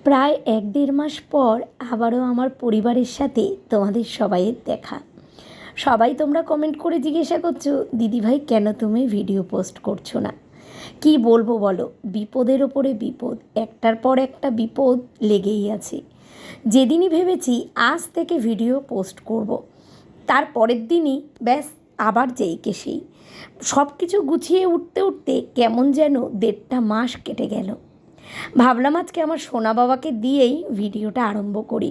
প্রায় ১-১.৫ মাস পর আবারও আমার পরিবারের সাথে তোমাদের সবাইয়ের দেখা। সবাই তোমরা কমেন্ট করে জিজ্ঞাসা করছো, দিদিভাই কেন তুমি ভিডিও পোস্ট করছো না? কি বলবো বলো, বিপদের ওপরে বিপদ, একটার পর একটা বিপদ লেগেই আছে। যেদিনই ভেবেছি আজ থেকে ভিডিও পোস্ট করব, তার পরের দিনই ব্যাস আবার যেইকে সেই। সব কিছু গুছিয়ে উঠতে উঠতে কেমন যেন ১.৫ মাস কেটে গেল। ভাবলাম আজকে আমার সোনা বাবাকে দিয়েই ভিডিওটা আরম্ভ করি।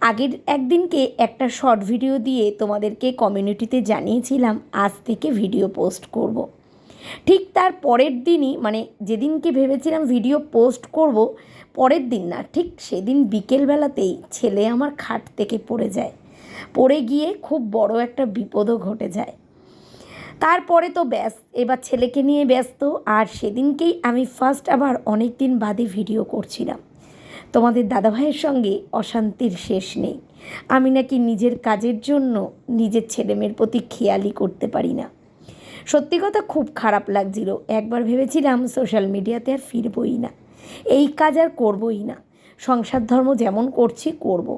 আগের একদিনকে একটা শর্ট ভিডিও দিয়ে তোমাদেরকে কমিউনিটিতে জানিয়েছিলাম আজ থেকে ভিডিও পোস্ট করব। ঠিক তার পরের দিনই, মানে যেদিনকে ভেবেছিলাম ভিডিও পোস্ট করব, পরের দিন না, ঠিক সেদিন বিকেলবেলাতেই ছেলে আমার খাট থেকে পড়ে যায়। পড়ে গিয়ে খুব বড় একটা বিপদও ঘটে যায়। তারপরে তো ব্যাস, এবার ছেলেকে নিয়ে ব্যস্ত। আর সেদিনকেই আমি ফার্স্ট আবার অনেক দিন বাদে ভিডিও করছিলাম। তোমাদের দাদাভাইয়ের সঙ্গে অশান্তির শেষ নেই। আমি নাকি নিজের কাজের জন্য নিজের ছেলেমেয়ের প্রতি খেয়ালই করতে পারি না। সত্যি কথা খুব খারাপ লাগছিল। একবার ভেবেছিলাম সোশ্যাল মিডিয়াতে আর ফিরবই না, এই কাজ আর করবই না। সংসার ধর্ম যেমন করছি করব।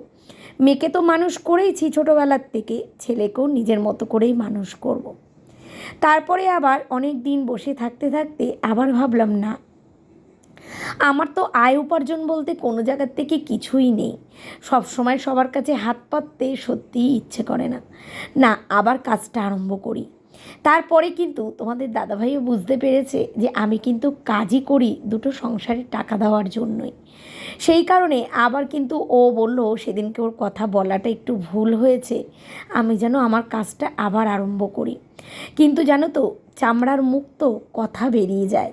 মেয়েকে তো মানুষ করেইছি ছোটোবেলার থেকে, ছেলেকেও নিজের মতো করেই মানুষ করব। তারপরে আবার অনেক দিন বসে থাকতে থাকতে আবার ভাবলাম, না, আমার তো আয় উপার্জন বলতে কোনো জায়গার থেকে কিছুই নেই। সব সময় সবার কাছে হাত পাততে সত্যিই ইচ্ছে করে না। না, আবার কাজটা আরম্ভ করি। তারপরে কিন্তু তোমাদের দাদাভাইও বুঝতে পেরেছে যে আমি কিন্তু কাজই করি দুটো সংসারে টাকা দেওয়ার জন্যই। সেই কারণে আবার কিন্তু ও বলল, সেদিনকে ওর কথা বলাটা একটু ভুল হয়েছে, আমি যেন আমার কাজটা আবার আরম্ভ করি। কিন্তু জানো তো, চামড়ার মুখ তো কথা বেরিয়ে যায়।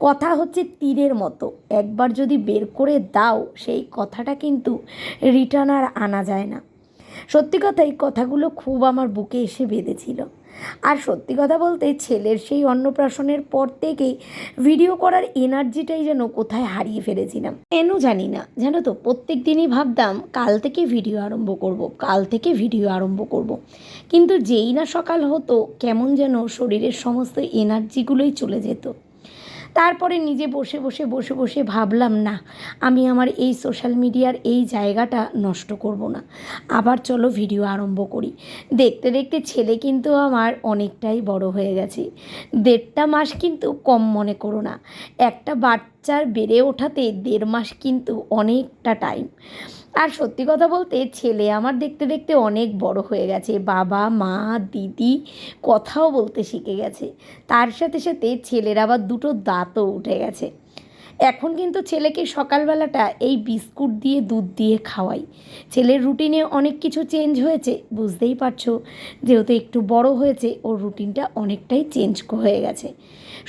কথা হচ্ছে তীরের মতো, একবার যদি বের করে দাও সেই কথাটা কিন্তু রিটার্ন আর আনা যায় না। সত্যি কথা, এই কথাগুলো খুব আমার বুকে এসে বেঁধেছিল। আর সত্যি কথা বলতে, ছেলের সেই অন্নপ্রাশনের পর থেকেই ভিডিও করার এনার্জিটাই যেন কোথায় হারিয়ে ফেলেছিলাম, কেন জানি না। জানো তো, প্রত্যেক দিনই ভাবতাম কাল থেকে ভিডিও আরম্ভ করব, কাল থেকে ভিডিও আরম্ভ করব। কিন্তু যেই না সকাল হতো, কেমন যেন শরীরের সমস্ত এনার্জিগুলোই চলে যেত। তারপরে নিজে বসে বসে বসে বসে ভাবলাম, না, আমি আমার এই সোশ্যাল মিডিয়ার এই জায়গাটা নষ্ট করব না, আবার চলো ভিডিও আরম্ভ করি। দেখতে দেখতে ছেলে কিন্তু আমার অনেকটাই বড় হয়ে গেছে। ১.৫ মাস কিন্তু কম মনে করো না। একটা বাচ্চার বেড়ে ওঠাতে ১.৫ মাস কিন্তু অনেকটা টাইম। আর সত্যি কথা বলতে, ছেলে আমার দেখতে দেখতে অনেক বড় হয়ে গেছে। বাবা, মা, দিদি কথাও বলতে শিখে গেছে। তার সাথে সাথে ছেলের আবার দুটো দাঁতও উঠে গেছে। এখন কিন্তু ছেলেকে সকালবেলাটা এই বিস্কুট দিয়ে দুধ দিয়ে খাওয়াই। ছেলের রুটিনে অনেক কিছু চেঞ্জ হয়েছে, বুঝতেই পারছো। যেহেতু একটু বড় হয়েছে, ওর রুটিনটা অনেকটাই চেঞ্জ হয়ে গেছে।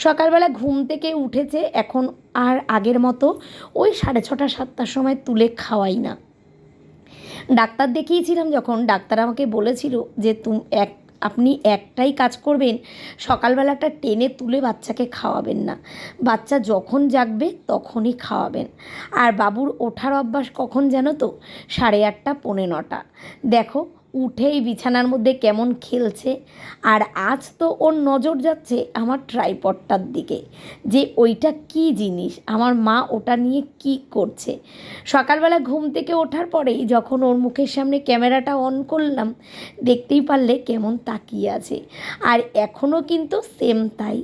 সকালবেলা ঘুম থেকে উঠেছে, এখন আর আগের মতো ওই 6:30 7টার সময় তুলে খাওয়াই না। ডাক্তার দেখিয়েছিলাম যখন, ডাক্তার আমাকে বলেছিল যে আপনি একটাই কাজ করবেন, সকালবেলাটা টেনে তুলে বাচ্চাকে খাওয়াবেন না। বাচ্চা যখন জাগবে তখনই খাওয়াবেন। আর বাবুর ওঠার অভ্যাস কখন জানো তো? 8:30 9:30। দেখো, উঠেই বিছানার মধ্যে কেমন খেলছে। আর আজ তো ওর নজর যাচ্ছে আমার ট্রাইপডটার দিকে, যে ওইটা কী জিনিস, আমার মা ওটা নিয়ে কি করছে। সকালবেলা ঘুম থেকে ওঠার পরেই যখন ওর মুখের সামনে ক্যামেরাটা অন করলাম, দেখতেই পারলে কেমন তাকিয়ে আছে। আর এখনও কিন্তু সেম তাই,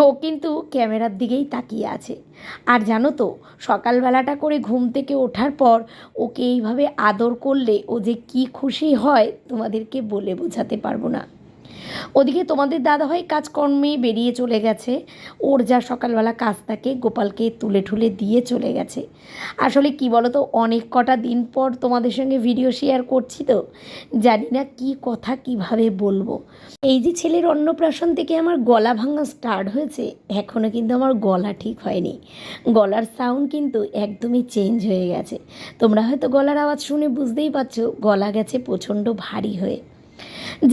ও কিন্তু ক্যামেরার দিকেই তাকিয়ে আছে। আর জানো তো, সকালবেলাটা করে ঘুম থেকে ওঠার পর ওকে এইভাবে আদর করলে ও যে কী খুশি হয় তোমাদেরকে বলে বোঝাতে পারবো না। ওদিকে তোমাদের দাদাভাই কাজকর্মে বেরিয়ে চলে গেছে। ওর যা সকালবেলা কাজ থাকে গোপালকে তুলে ঠুলে দিয়ে চলে গেছে। আসলে কি বলো তো, অনেক কটা দিন পর তোমাদের সঙ্গে ভিডিও শেয়ার করছি, তো জানি না কি কথা কিভাবে বলবো। এই যে ছেলের অন্নপ্রাশন থেকে আমার গলা ভাঙা স্টার্ট হয়েছে, এখনও কিন্তু আমার গলা ঠিক হয়নি। গলার সাউন্ড কিন্তু একদমই চেঞ্জ হয়ে গেছে। তোমরা হয়তো গলার আওয়াজ শুনে বুঝতেই পারছো, গলা গেছে প্রচণ্ড ভারী হয়ে।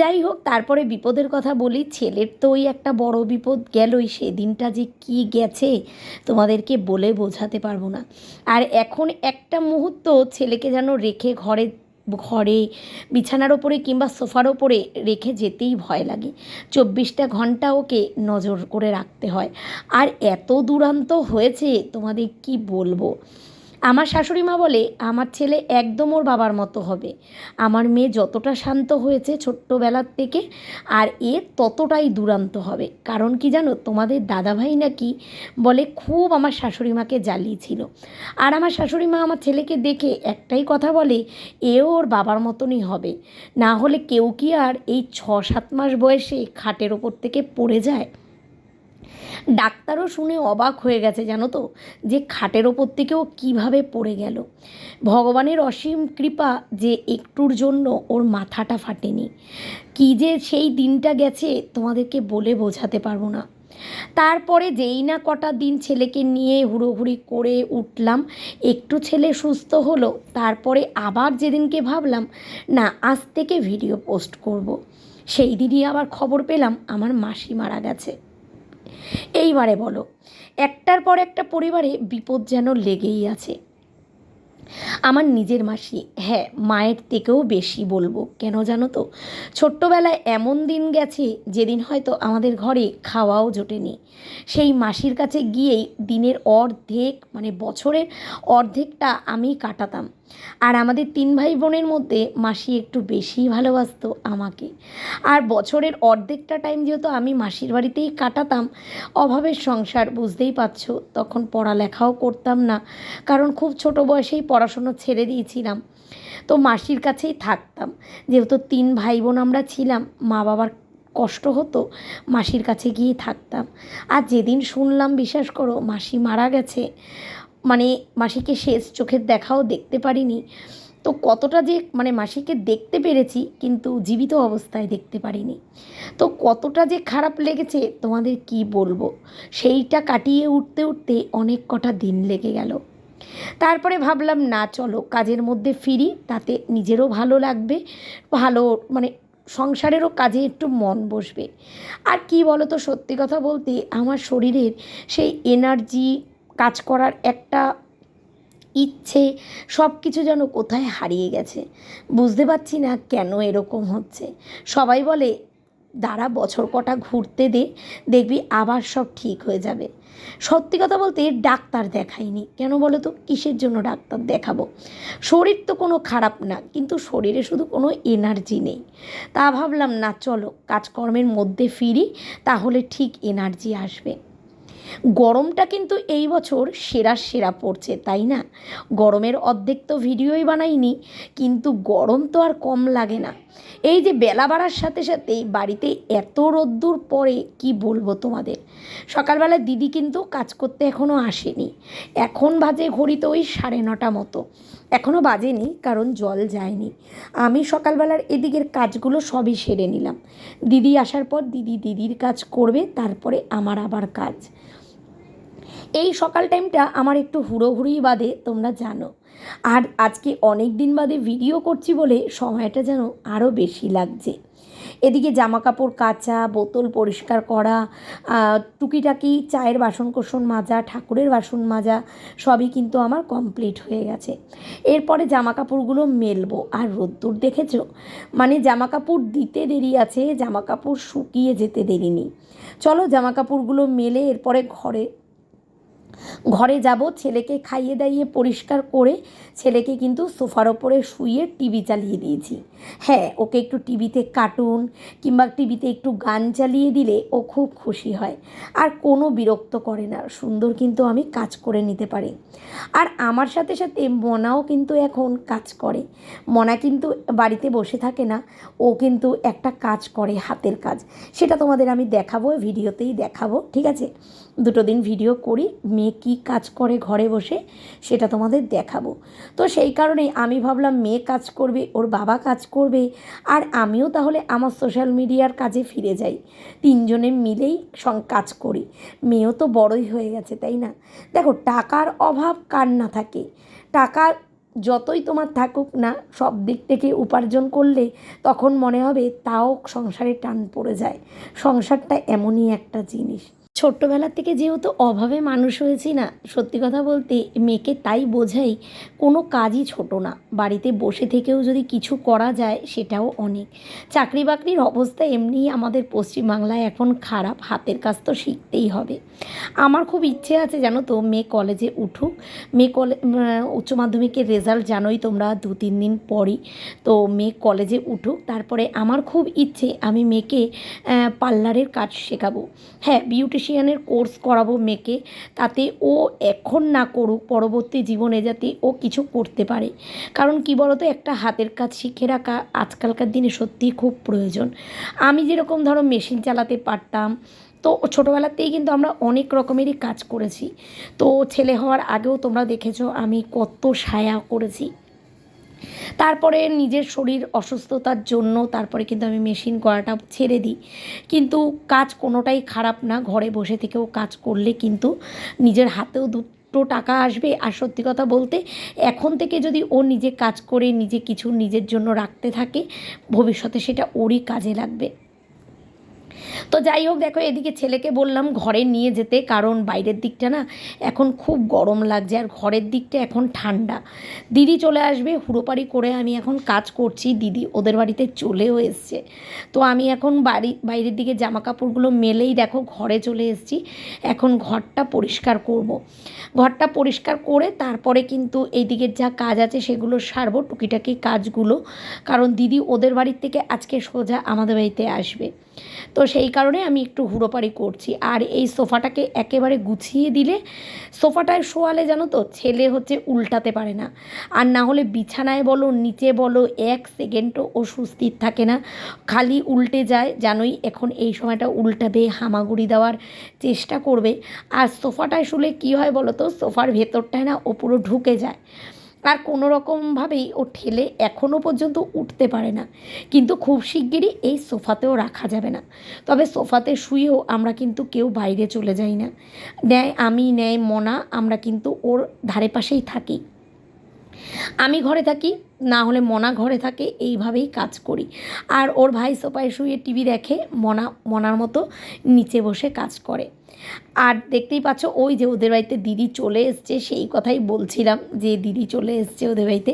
যাই হোক, তারপরে বিপদের কথা বলি। ছেলের তো ওই একটা বড় বিপদ গেলই, সেদিনটা যে কি গেছে তোমাদেরকে বলে বোঝাতে পারবো না। আর এখন একটা মুহূর্ত ছেলেকে যেন রেখে ঘরে ঘরে বিছানার ওপরে কিংবা সোফার ওপরে রেখে যেতেই ভয় লাগে। 24টা ঘন্টা ওকে নজর করে রাখতে হয়। আর এত দুরান্ত হয়েছে তোমাদের কি বলবো। আমার শাশুড়ি মা বলে আমার ছেলে একদম ওর বাবার মতো হবে। আমার মেয়ে যতটা শান্ত হয়েছে ছোট্টবেলার থেকে, আর এ ততটাই দুরন্ত হবে। কারণ কি জানো, তোমাদের দাদাভাই নাকি বলে খুব আমার শাশুড়ি মাকে জ্বালিয়েছিল। আর আমার শাশুড়ি মা আমার ছেলেকে দেখে একটাই কথা বলে, এও ওর বাবার মতনই হবে। না হলে কেউ কি আর এই 6-7 মাস বয়সে খাটের ওপর থেকে পড়ে যায়? ডাক্তারও শুনে অবাক হয়ে গেছে জানো তো, যে খাটের ওপর থেকেও কীভাবে পড়ে গেল। ভগবানের অসীম কৃপা যে একটুর জন্য ওর মাথাটা ফাটেনি। কী যে সেই দিনটা গেছে তোমাদেরকে বলে বোঝাতে পারবো না। তারপরে যেই না কটা দিন ছেলেকে নিয়ে হুড়োহুড়ি করে উঠলাম, একটু ছেলে সুস্থ হলো, তারপরে আবার যেদিনকে ভাবলাম না আজ থেকে ভিডিও পোস্ট করব, সেই দিনই আবার খবর পেলাম আমার মাসি মারা গেছে। এইবারে বলো, একটার পর একটা পরিবারে বিপদ যেন লেগেই আছে। আমার নিজের মাসি, হ্যাঁ মায়ের থেকেও বেশি বলবো, কেন জানো তো, ছোট্টবেলায় এমন দিন গেছে যেদিন হয়তো আমাদের ঘরে খাওয়াও জোটেনি। সেই মাসির কাছে গিয়েই দিনের অর্ধেক, মানে বছরের অর্ধেকটা আমি কাটাতাম। আর আমাদের 3 ভাই বোনের মধ্যে মাসি একটু বেশিই ভালোবাসতো আমাকে। আর বছরের অর্ধেকটা টাইম যেহেতু আমি মাসির বাড়িতেই কাটাতাম, অভাবের সংসার বুঝতেই পারছো, তখন পড়ালেখাও করতাম না, কারণ খুব ছোট বয়সেই পড়াশুনো ছেড়ে দিয়েছিলাম। তো মাসির কাছেই থাকতাম। যেহেতু 3 ভাই বোন আমরা ছিলাম, মা বাবার কষ্ট হতো, মাসির কাছে গিয়ে থাকতাম। আর যেদিন শুনলাম, বিশ্বাস করো, মাসি মারা গেছে, মানে মাসিকে শেষ চোখের দেখাও দেখতে পারিনি। তো কতটা যে, মানে মাসিকে দেখতে পেরেছি কিন্তু জীবিত অবস্থায় দেখতে পারিনি, তো কতটা যে খারাপ লেগেছে তোমাদের কি বলবো। সেইটা কাটিয়ে উঠতে উঠতে অনেক কটা দিন লেগে গেল। তারপরে ভাবলাম না চলো কাজের মধ্যে ফিরি, তাতে নিজেরও ভালো লাগবে, ভালো মানে সংসারেরও কাজে একটু মন বসবে। আর কি বলো তো, সত্যি কথা বলতে আমার শরীরের সেই এনার্জি, কাজ করার একটা ইচ্ছে, সব কিছু যেন কোথায় হারিয়ে গেছে। বুঝতে পারছি না কেন এরকম হচ্ছে। সবাই বলে দাঁড়া বছর কটা ঘুরতে দে, দেখবি আবার সব ঠিক হয়ে যাবে। সত্যি কথা বলতে ডাক্তার দেখাইনি, কেন বলো তো, কিসের জন্য ডাক্তার দেখাবো? শরীর তো কোনো খারাপ না, কিন্তু শরীরে শুধু কোনো এনার্জি নেই। তা ভাবলাম না চলো কাজকর্মের মধ্যে ফিরি, তাহলে ঠিক এনার্জি আসবে। গরমটা কিন্তু এই বছর সেরা পড়ছে, তাই না? গরমের অর্ধেক তো ভিডিওই বানাইনি, কিন্তু গরম তো আর কম লাগে না। এই যে বেলা বাড়ার সাথে সাথে বাড়িতে এত রোদ্দুর পড়ে, কি বলবো তোমাদের। সকালবেলা দিদি কিন্তু কাজ করতে এখনও আসেনি। এখন বাজে ঘড়িতে ওই 9:30 মতো, এখনও বাজেনি কারণ জল যায়নি। আমি সকালবেলার এদিকের কাজগুলো সবই সেরে নিলাম। দিদি আসার পর দিদির কাজ করবে, তারপরে আমার আবার কাজ। এই সকাল টাইমটা আমার একটু হুড়োহুড়ি বাদে, তোমরা জানো। আর আজকে অনেক দিন বাদে ভিডিও করছি বলে সময়টা যেন আরও বেশি লাগছে। এদিকে জামা কাপড় কাচা, বোতল পরিষ্কার করা, টুকিটাকি চায়ের বাসন মাজা, ঠাকুরের বাসন মাজা, সবই কিন্তু আমার কমপ্লিট হয়ে গেছে। এরপরে জামা কাপড়গুলো মেলবো। আর রোদ্দুর দেখেছো, মানে জামা কাপড় দিতে দেরি আছে, জামা কাপড় শুকিয়ে যেতে দেরি নেই। চলো জামা কাপড়গুলো মেলে এরপরে ঘরে যাব। ছেলেকে খাইয়ে দাইয়ে পরিষ্কার করে ছেলেকে কিন্তু সোফার ওপরে শুইয়ে টিভি চালিয়ে দিয়েছি। হ্যাঁ, ওকে একটু টিভিতে কার্টুন কিংবা টিভিতে একটু গান চালিয়ে দিলে ও খুব খুশি হয়, আর কোনো বিরক্ত করে না, সুন্দর কিন্তু আমি কাজ করে নিতে পারি। আর আমার সাথে সাথে মনাও কিন্তু এখন কাজ করে। মনা কিন্তু বাড়িতে বসে থাকে না, ও কিন্তু একটা কাজ করে, হাতের কাজ। সেটা তোমাদের আমি দেখাবো, ভিডিওতেই দেখাবো, ঠিক আছে? 2 দিন ভিডিও করি, মেয়ে কী কাজ করে ঘরে বসে সেটা তোমাদের দেখাবো। তো সেই কারণেই আমি ভাবলাম মেয়ে কাজ করবে, ওর বাবা কাজ করবে, আর আমিও তাহলে আমার সোশ্যাল মিডিয়ার কাজে ফিরে যাই। 3জনে মিলেই কাজ করি। মেয়েও তো বড়ই হয়ে গেছে, তাই না? দেখো টাকার অভাব কার না থাকে, টাকা যতই তোমার থাকুক না, সব দিক থেকে উপার্জন করলে তখন মনে হবে তাও সংসারে টান পড়ে যায়। সংসারটা এমনই একটা জিনিস। ছোট্টবেলা থেকে যেহেতু অভাবে মানুষ হয়েছি না, সত্যি কথা বলতে মেয়েকে তাই বোঝাই কোনো কাজই ছোট না। বাড়িতে বসে থেকেও যদি কিছু করা যায় সেটাও অনেক। চাকরি বাকরির অবস্থা এমনিই আমাদের পশ্চিমবাংলায় এখন খারাপ, হাতের কাজ তো শিখতেই হবে। আমার খুব ইচ্ছে আছে জানো তো, মেয়ে কলেজে উঠুক। মেয়ে উচ্চ মাধ্যমিকের রেজাল্ট জানোই তোমরা 2-3 দিন পরই। তো মেয়ে কলেজে উঠুক, তারপরে আমার খুব ইচ্ছে আমি মেয়েকে পার্লারের কাজ শেখাবো। হ্যাঁ, বিউটিশিয়ানের কোর্স করাবো মেয়েকে, তাতে ও এখন না করুক, পরবর্তী জীবনে যাতে ও কিছু করতে পারে। কারণ কী বলো তো, একটা হাতের কাজ শিখে রাখা আজকালকার দিনে সত্যিই খুব প্রয়োজন। আমি যেরকম ধরো মেশিন চালাতে পারতাম, তো ছোটোবেলাতেই কিন্তু আমরা অনেক রকমেরই কাজ করেছি। তো ছেলে হওয়ার আগেও তোমরা দেখেছো আমি কত সায়া করেছি। তারপরে নিজের শরীর অসুস্থতার জন্য তারপরে কিন্তু আমি মেশিন করাটা ছেড়ে দিই। কিন্তু কাজ কোনোটাই খারাপ না, ঘরে বসে থেকেও কাজ করলে কিন্তু নিজের হাতেও দুটো টাকা আসবে। আর সত্যি কথা বলতে এখন থেকে যদি ও নিজে কাজ করে নিজে কিছু নিজের জন্য রাখতে থাকে, ভবিষ্যতে সেটা ওরই কাজে লাগবে। তো যাই হোক, দেখো এদিকে ছেলেকে বললাম ঘরে নিয়ে যেতে, কারণ বাইরের দিকটা না এখন খুব গরম লাগছে আর ঘরের দিকটা এখন ঠান্ডা। দিদি চলে আসবে, হুড়োপাড়ি করে আমি এখন কাজ করছি, দিদি ওদের বাড়িতে চলেও এসছে। তো আমি এখন বাইরের দিকে জামা কাপড়গুলো মেলেই দেখো ঘরে চলে এসেছি। এখন ঘরটা পরিষ্কার করব। ঘরটা পরিষ্কার করে তারপরে কিন্তু এই দিকের যা কাজ আছে সেগুলো সারবো, টুকিটাকি কাজগুলো। কারণ দিদি ওদের বাড়ির থেকে আজকে সোজা আমাদের বাড়িতে আসবে। তো সেই কারণে আমি একটু হুড়োপাড়ি করছি। আর এই সোফাটাকে একেবারে গুছিয়ে দিলে, সোফাটায় শোয়ালে জানো তো ছেলে হচ্ছে উল্টাতে পারে না। আর না হলে বিছানায় বলো নিচে বলো 1 সেকেন্ডও ও সুস্থির থাকে না, খালি উল্টে যায়। জানোই এখন এই সময়টা উল্টাবে, হামাগুড়ি দেওয়ার চেষ্টা করবে। আর সোফাটায় শুলে কী হয় বলো তো, সোফার ভেতরটায় না ও পুরো ঢুকে যায়। আর কোনো রকমভাবেই ও ঠেলে এখনও পর্যন্ত উঠতে পারে না। কিন্তু খুব শিগগিরই এই সোফাতেও রাখা যাবে না। তবে সোফাতে শুয়েও আমরা কিন্তু কেউ বাইরে চলে যাই না। নেয় আমি, নেয় মনা, আমরা কিন্তু ওর ধারে পাশেই থাকি। আমি ঘরে থাকি, না হলে মনা ঘরে থাকে, এইভাবেই কাজ করি। আর ওর ভাই সোফায় শুয়ে টিভি দেখে, মনার মতো নিচে বসে কাজ করে। আর দেখতেই পাচ্ছ ওই যে ওদের বাড়িতে দিদি চলে এসছে, সেই কথাই বলছিলাম যে দিদি চলে এসছে ওদের বাড়িতে।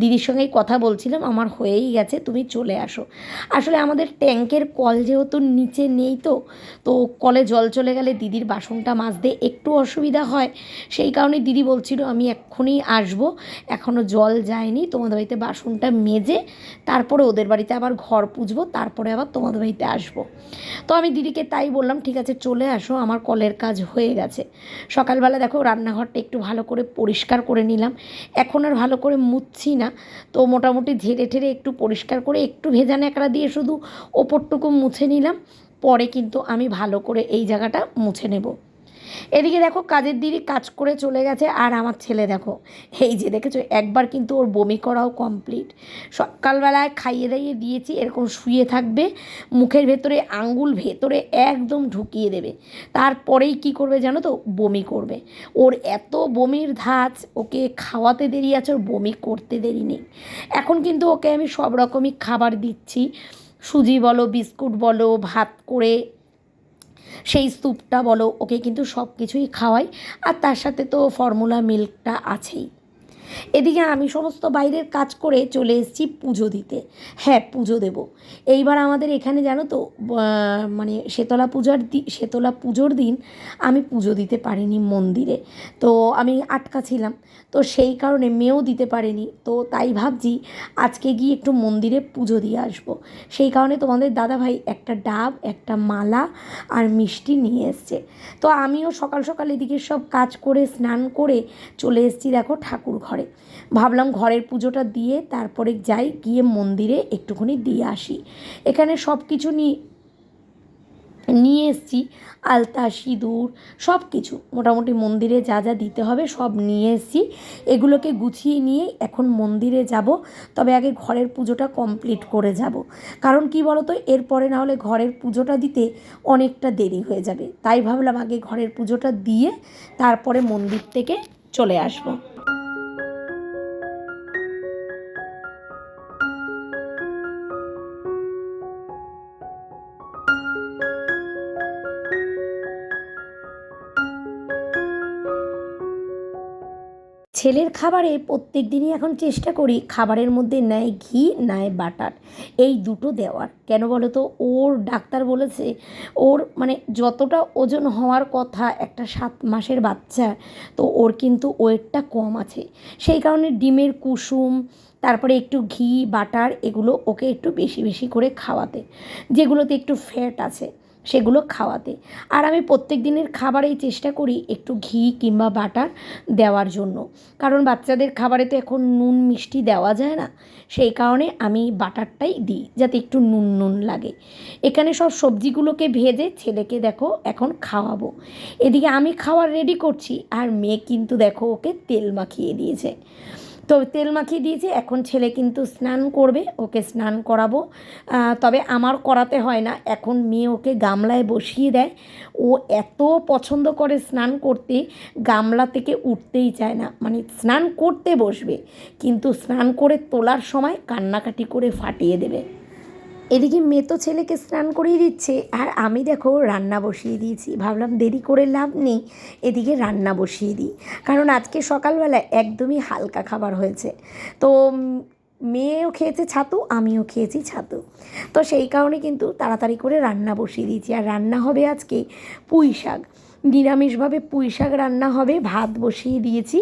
দিদির সঙ্গেই কথা বলছিলাম, আমার হয়েই গেছে, তুমি চলে আসো। আসলে আমাদের ট্যাঙ্কের কল যেহেতু নিচে নেই, তো তো কলে জল চলে গেলে দিদির বাসনটা মাজতে একটু অসুবিধা হয়। সেই কারণে দিদি বলছিল আমি এক্ষুনি আসবো, এখনও জল যায়নি, তোমাদের বাড়িতে বাসনটা মেজে তারপরে ওদের বাড়িতে আবার ঘর পুছবো, তারপরে আবার তোমাদের বাড়িতে আসবো। তো আমি দিদিকে তাই বললাম ঠিক আছে চলে আসো, আমার কলের কাজ হয়ে গেছে। সকালবেলা দেখো রান্নাঘরটা একটু ভালো করে পরিষ্কার করে নিলাম। এখন আর ভালো করে মুছছি না, তো মোটামুটি ঝেড়ে ঠেড়ে একটু পরিষ্কার করে একটু ভেজা ন্যাকড়া দিয়ে শুধু ওপরটুকু মুছে নিলাম। পরে কিন্তু আমি ভালো করে এই জায়গাটা মুছে নেব। এদিকে দেখো কাজের দিদি কাজ করে চলে গেছে, আর আমার ছেলে দেখো এই যে দেখেছো একবার কিন্তু ওর বমি করাও কমপ্লিট। সকালবেলায় খাইয়ে দাইয়ে দিয়েছি, এরকম শুয়ে থাকবে, মুখের ভেতরে আঙ্গুল ভেতরে একদম ঢুকিয়ে দেবে, তারপরেই কি করবে জানো তো, বমি করবে। ওর এত বমির ধাঁচ, ওকে খাওয়াতে দেরি আছে, ওর বমি করতে দেরি নেই। এখন কিন্তু ওকে আমি সব রকমই খাবার দিচ্ছি, সুজি বলো, বিস্কুট বলো, ভাত করে সেই স্যুপটা বলো, ওকে কিন্তু সব কিছুই খাওয়াই। আর তার সাথে তো ফর্মুলা মিল্কটা আছেই। এদিকে আমি সমস্ত বাইরের কাজ করে চলে এসেছি পুজো দিতে। হ্যাঁ, পুজো দেব এইবার আমাদের এখানে জানো তো, মানে শীতলা পুজোর দিন আমি পুজো দিতে পারিনি মন্দিরে, তো আমি আটকা ছিলাম। তো সেই কারণে মেয়েও দিতে পারেনি, তো তাই ভাবছি আজকে গিয়ে একটু মন্দিরে পুজো দিয়ে আসবো। সেই কারণে তোমাদের দাদাভাই একটা ডাব, একটা মালা আর মিষ্টি নিয়ে এসছে। তো আমিও সকাল সকাল এদিকে সব কাজ করে স্নান করে চলে এসেছি দেখো ঠাকুর ঘরে। ভাবলাম ঘরের পুজোটা দিয়ে তারপরে যাই, গিয়ে মন্দিরে একটুখানি দিয়ে আসি। এখানে সব কিছু নিয়ে এসেছি, আলতা, সিঁদুর, সব কিছু মোটামুটি মন্দিরে যা যা দিতে হবে সব নিয়ে এসেছি। এগুলোকে গুছিয়ে নিয়ে এখন মন্দিরে যাব। তবে আগে ঘরের পুজোটা কমপ্লিট করে যাব, কারণ কি বলো তো, এরপরে না হলে ঘরের পুজোটা দিতে অনেকটা দেরি হয়ে যাবে। তাই ভাবলাম আগে ঘরের পুজোটা দিয়ে তারপরে মন্দির থেকে চলে আসবো। ছেলের খাবারে প্রত্যেক দিনই এখন চেষ্টা করি খাবারের মধ্যে নয় ঘি নয় বাটার, এই দুটো দেওয়ার। কেন বলো তো, ওর ডাক্তার বলেছে ওর মানে যতটা ওজন হওয়ার কথা একটা 7 মাসের বাচ্চা, তো ওর কিন্তু ওয়েটটা কম আছে। সেই কারণে ডিমের কুসুম, তারপরে একটু ঘি বাটার এগুলো ওকে একটু বেশি বেশি করে খাওয়াতে, যেগুলোতে একটু ফ্যাট আছে সেগুলো খাওয়াতে। আর আমি প্রত্যেক দিনের খাবারেই চেষ্টা করি একটু ঘি কিংবা বাটার দেওয়ার জন্য, কারণ বাচ্চাদের খাবারে তো এখন নুন মিষ্টি দেওয়া যায় না, সেই কারণে আমি বাটারটাই দিই যাতে একটু নুন নুন লাগে। এখানে সব সবজিগুলোকে ভেজে ছেলেকে দেখো এখন খাওয়াবো, এদিকে আমি খাওয়ার রেডি করছি আর মেয়ে কিন্তু দেখো ওকে তেল মাখিয়ে দিয়েছে। তো তেল মাখিয়ে দিয়েছি, এখন ছেলে কিন্তু স্নান করবে, ওকে স্নান করাবো। তবে আমার করাতে হয় না, এখন মেয়ে ওকে গামলায় বসিয়ে দেয়। ও এত পছন্দ করে স্নান করতে, গামলা থেকে উঠতেই চায় না, মানে স্নান করতে বসবে কিন্তু স্নান করে তোলার সময় কান্নাকাটি করে ফাটিয়ে দেবে। এদিকে মেয়ে তো ছেলেকে স্নান করিয়ে দিচ্ছে আর আমি দেখো রান্না বসিয়ে দিয়েছি। ভাবলাম দেরি করে লাভ নেই, এদিকে রান্না বসিয়ে দিই, কারণ আজকে সকালবেলা একদমই হালকা খাবার হয়েছে। তো মেয়েও খেয়েছে ছাতু, আমিও খেয়েছি ছাতু, তো সেই কারণে কিন্তু তাড়াতাড়ি করে রান্না বসিয়ে দিয়েছি। আর রান্না হবে আজকে পুঁই শাক, নিরামিষভাবে পুঁই শাক রান্না হবে, ভাত বসিয়ে দিয়েছি,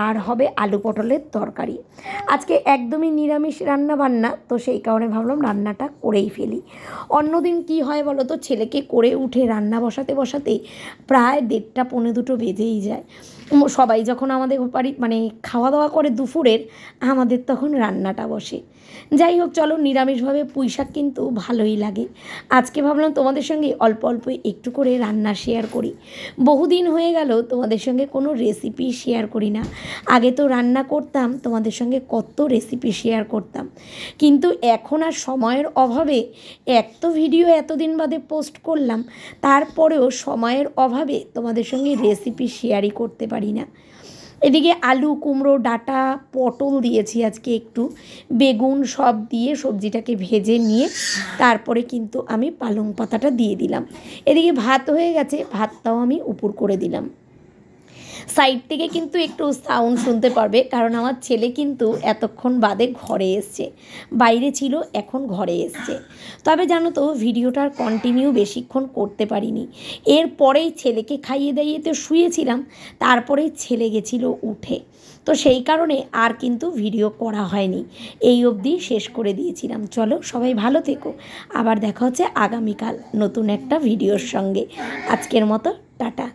আর হবে আলু পটলের তরকারি। আজকে একদমই নিরামিষ রান্না বান্না, তো সেই কারণে ভাবলাম রান্নাটা করেই ফেলি। অন্যদিন কি হয় বলো তো, ছেলেকে করে উঠে রান্না বসাতে বসাতে প্রায় 1:30 পৌনে 2 বেজেই যায়। সবাই যখন আমাদের বাড়ি মানে খাওয়া দাওয়া করে দুপুরের, আমাদের তখন রান্নাটা বসে। যাই হোক চলো, নিরামিষভাবে পুঁই শাক কিন্তু ভালোই লাগে। আজকে ভাবলাম তোমাদের সঙ্গে অল্প অল্প একটু করে রান্না শেয়ার করি। বহুদিন হয়ে গেল তোমাদের সঙ্গে কোনো রেসিপি শেয়ার করি না। আগে তো রান্না করতাম, তোমাদের সঙ্গে কত রেসিপি শেয়ার করতাম, কিন্তু এখন আর সময়ের অভাবে এক তো ভিডিও এতদিন বাদে পোস্ট করলাম, তারপরেও সময়ের অভাবে তোমাদের সঙ্গে রেসিপি শেয়ারই করতে পারি না। এদিকে আলু কুমড়ো ডাঁটা পটল দিয়েছি আজকে, একটু বেগুন সব দিয়ে সবজিটাকে ভেজে নিয়ে তারপরে কিন্তু আমি পালং পাতাটা দিয়ে দিলাম। এদিকে ভাত হয়ে গেছে, ভাতটাও আমি উপর করে দিলাম। সাইড থেকে কিন্তু একটু সাউন্ড শুনতে পারবে, কারণ আমার ছেলে কিন্তু এতক্ষণ বাদে ঘরে এসছে, বাইরে ছিল এখন ঘরে এসছে। তবে জানো তো ভিডিওটার কন্টিনিউ বেশিক্ষণ করতে পারিনি, এরপরেই ছেলেকে খাইয়ে দাইয়ে তো শুয়েছিলাম, তারপরেই ছেলে গেছিলো উঠে, তো সেই কারণে আর কিন্তু ভিডিও করা হয়নি, এই অবধি শেষ করে দিয়েছিলাম। চলো সবাই ভালো থেকো, আবার দেখা হচ্ছে আগামীকাল নতুন একটা ভিডিওর সঙ্গে। আজকের মতো টাটা।